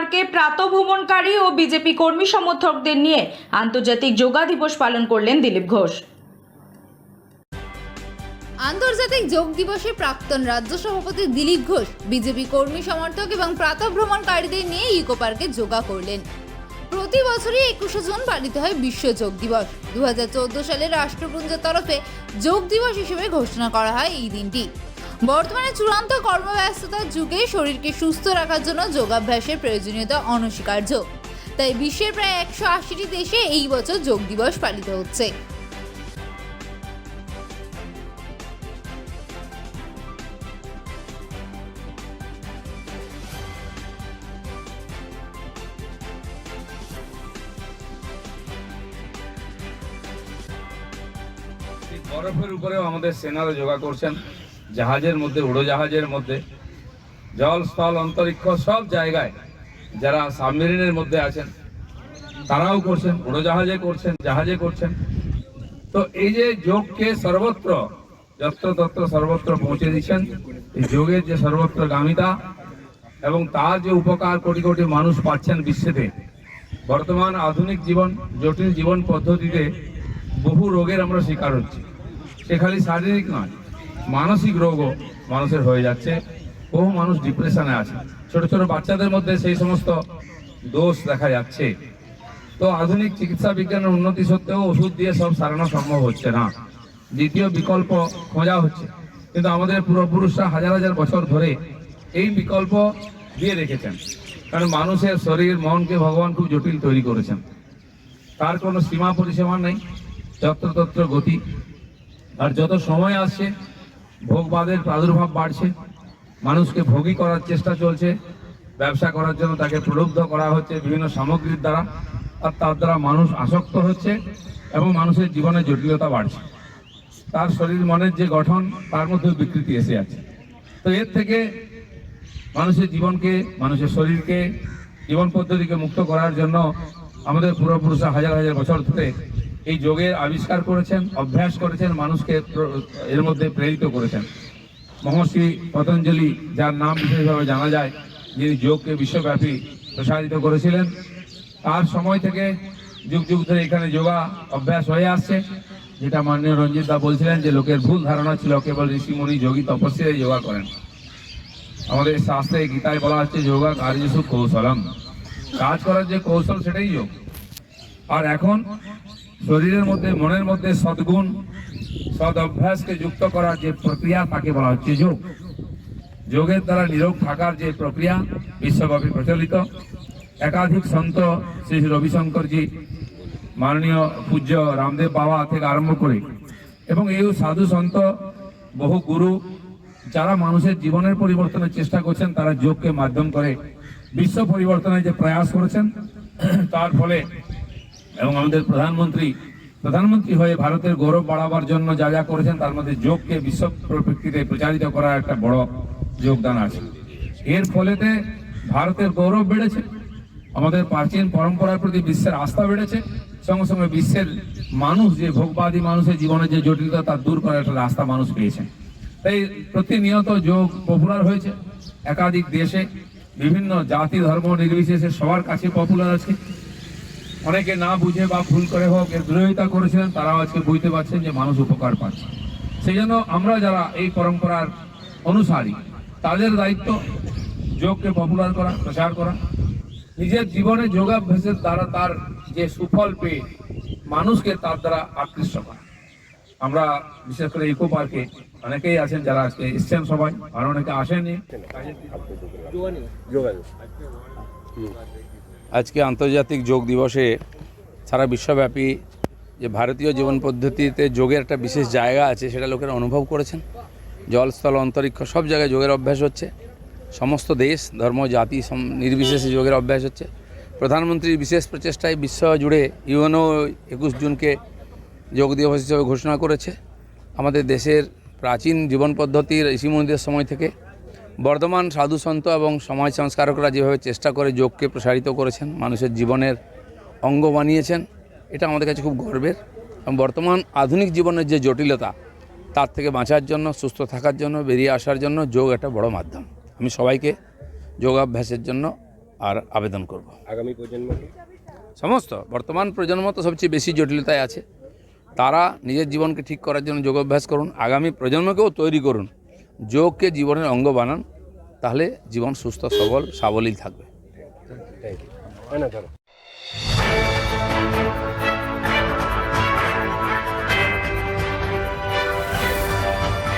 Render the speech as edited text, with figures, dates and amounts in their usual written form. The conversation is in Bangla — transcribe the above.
পার্কে প্রাতঃভ্রমণকারী ও বিজেপি কর্মী সমর্থকদের নিয়ে আন্তর্জাতিক যোগা দিবস পালন করলেন দিলীপ ঘোষ। আন্তর্জাতিক যোগ দিবসে প্রাক্তন রাজ্য সভাপতি দিলীপ ঘোষ বিজেপি কর্মী সমর্থক এবং প্রাতঃভ্রমণকারীদের নিয়ে ইকো পার্কে যোগা করলেন। প্রতি বছরই 21শে জুন পালিত হয় বিশ্ব যোগ দিবস। 2014 সালে রাষ্ট্রপুঞ্জের তরফে যোগ দিবস হিসেবে ঘোষণা করা হয় এই দিনটি। বর্তমানে চূড়ান্ত কর্মব্যস্ততার যুগে শরীরকে সুস্থ রাখার জন্য যোগাভ্যাসের প্রয়োজনীয়তা অনস্বীকার্য। তাই বিশ্বের প্রায় 180টি দেশে এই বছর যোগ দিবস পালিত হচ্ছে। বরফের উপরেও আমাদের সেনারা যোগা করছেন, জাহাজের মধ্যে, উড়োজাহাজের মধ্যে, জল স্থল অন্তরিক্ষ সব জায়গায় যারা সাবমেরিনের মধ্যে আছেন তারাও করছেন, উড়োজাহাজে করছেন, জাহাজে করছেন। তো এই যে যোগকে সর্বত্র যত্রতত্র সর্বত্র পৌঁছে দিচ্ছেন, এই যোগের যে সর্বত্র গামিতা এবং তার যে উপকার কোটি কোটি মানুষ পাচ্ছেন বিশ্বেতে। বর্তমান আধুনিক জীবন, জটিল জীবন পদ্ধতিতে বহু রোগের আমরা শিকার হচ্ছি। সে খালি শারীরিক নয়, মানসিক রোগও মানুষের হয়ে যাচ্ছে। বহু মানুষ ডিপ্রেশনে আছে, ছোট ছোট বাচ্চাদের মধ্যে সেই সমস্ত দোষ দেখা যাচ্ছে। তো আধুনিক চিকিৎসা বিজ্ঞানের উন্নতি সত্ত্বেও ওষুধ দিয়ে সব সারানো সম্ভব হচ্ছে না, দ্বিতীয় বিকল্প খোঁজা হচ্ছে। কিন্তু আমাদের পূর্বপুরুষরা হাজার হাজার বছর ধরে এই বিকল্প দিয়ে রেখেছেন, কারণ মানুষের শরীর মনকে ভগবান খুব জটিল তৈরি করেছেন। তার কোনো সীমা পরিসীমা নেই, যত্রতত্র গতি। আর যত সময় আসছে ভোগবাদের প্রাদুর্ভাব বাড়ছে, মানুষকে ভোগী করার চেষ্টা চলছে, ব্যবসা করার জন্য তাকে প্রলুব্ধ করা হচ্ছে বিভিন্ন সামগ্রীর দ্বারা, আর তার দ্বারা মানুষ আসক্ত হচ্ছে এবং মানুষের জীবনে জটিলতা বাড়ছে। তার শরীর মনের যে গঠন তার মধ্যে বিকৃতি এসে যাচ্ছে। তো এর থেকে মানুষের জীবনকে, মানুষের শরীরকে, জীবন পদ্ধতিকে মুক্ত করার জন্য আমাদের পূর্বপুরুষরা হাজার হাজার বছর ধরে এই যোগের আবিষ্কার করেছেন, অভ্যাস করেছেন, মানুষকে এর মধ্যে প্রেরিত করেছেন। মহর্ষি পতঞ্জলি, যার নাম বিশেষভাবে জানা যায়, যিনি যোগকে বিশ্বব্যাপী প্রসারিত করেছিলেন, তার সময় থেকে যুগ যুগ ধরে এখানে যোগা অভ্যাস হয়ে আসছে। যেটা মাননীয় রঞ্জিত দা বলছিলেন যে লোকের ভুল ধারণা ছিল কেবল ঋষিমুনি যোগী তপস্যায় যোগা করেন। আমাদের শাস্ত্রে গীতায় বলা হচ্ছে যোগা কার্যসু কৌশলম, কাজ করার যে কৌশল সেটাই যোগ। আর এখন শরীরের মধ্যে, মনের মধ্যে সদ্গুণ, সদ অভ্যাসকে যুক্ত করার যে প্রক্রিয়া তাকে বলা হচ্ছে যোগ। যোগের দ্বারা নিরোগ থাকার যে প্রক্রিয়া বিশ্বব্যাপী প্রচলিত। একাধিক সন্ত, শ্রী রবিশঙ্করজি, মাননীয় পূজ্য রামদেব বাবা থেকে আরম্ভ করে এবং এই সাধু সন্ত, বহু গুরু যারা মানুষের জীবনের পরিবর্তনের চেষ্টা করছেন, তারা যোগকে মাধ্যম করে বিশ্ব পরিবর্তনের যে প্রয়াস করেছেন, তার ফলে এবং আমাদের প্রধানমন্ত্রী হয়ে ভারতের গৌরব বাড়াবার জন্য যা যা করেছেন, তার মধ্যে যোগকে বিশ্ব প্রকৃতিতে প্রচারিত করার একটা বড় যোগদান আছে। এর ফলেতে ভারতের গৌরব বেড়েছে, আমাদের প্রাচীন পরম্পরার প্রতি বিশ্বের আস্থা বেড়েছে, সঙ্গে সঙ্গে বিশ্বের মানুষ, যে ভোগবাদী মানুষের জীবনের যে জটিলতা তা দূর করার একটা রাস্তা মানুষ পেয়েছেন। তাই প্রতিনিয়ত যোগ পপুলার হয়েছে একাধিক দেশে, বিভিন্ন জাতি ধর্ম নির্বিশেষে সবার কাছে পপুলার আছে। অনেকে না বুঝে বা ভুল করে হোক এর বিরোধিতা করেছিলেন, তারাও আজকে বুঝতে পারছেন যে মানুষ উপকার পাচ্ছে। সেই জন্য আমরা যারা এই পরম্পরার অনুসারী, তাদের দায়িত্ব যোগকে পপুলার করা, প্রচার করা, নিজের জীবনে যোগাভ্যাসের দ্বারা তার যে সুফল পেয়ে মানুষকে তার দ্বারা আকৃষ্ট করা। আমরা বিশেষ করে ইকো পার্কে অনেকেই আছেন যারা আজকে এসছেন সবাই, আর অনেকে আসেননি। আজকে আন্তর্জাতিক যোগ দিবসে সারা বিশ্বব্যাপী যে ভারতীয় জীবন পদ্ধতিতে যোগের একটা বিশেষ জায়গা আছে, সেটা লোকেরা অনুভব করেছেন। জল স্থল অন্তরিক্ষ সব জায়গায় যোগের অভ্যাস হচ্ছে, সমস্ত দেশ ধর্ম জাতি নির্বিশেষে যোগের অভ্যাস হচ্ছে। প্রধানমন্ত্রীর বিশেষ প্রচেষ্টায় বিশ্ব জুড়ে ইউএনও 21 জুনকে যোগ দিবস হিসেবে ঘোষণা করেছে। আমাদের দেশের প্রাচীন জীবন পদ্ধতির ঋষিমুনিদের সময় থেকে বর্ধমান সাধু সন্ত এবং সমাজ সংস্কারকরা যেভাবে চেষ্টা করে যোগকে প্রসারিত করেছেন, মানুষের জীবনের অঙ্গ বানিয়েছেন, এটা আমাদের কাছে খুব গর্বের। এবং বর্তমান আধুনিক জীবনের যে জটিলতা, তার থেকে বাঁচার জন্য, সুস্থ থাকার জন্য, বেরিয়ে আসার জন্য যোগ একটা বড় মাধ্যম। আমি সবাইকে যোগাভ্যাসের জন্য আর আবেদন করব। আগামী প্রজন্মকে সমস্ত বর্তমান প্রজন্ম তো সবচেয়ে বেশি জটিলতায় আছে, তারা নিজের জীবনকে ঠিক করার জন্য যোগাভ্যাস করুন, আগামী প্রজন্মকেও তৈরি করুন, যোগকে জীবনের অঙ্গ বানান, তাহলে জীবন সুস্থ সবল সাবলীল থাকবে। Thank you. না ধরো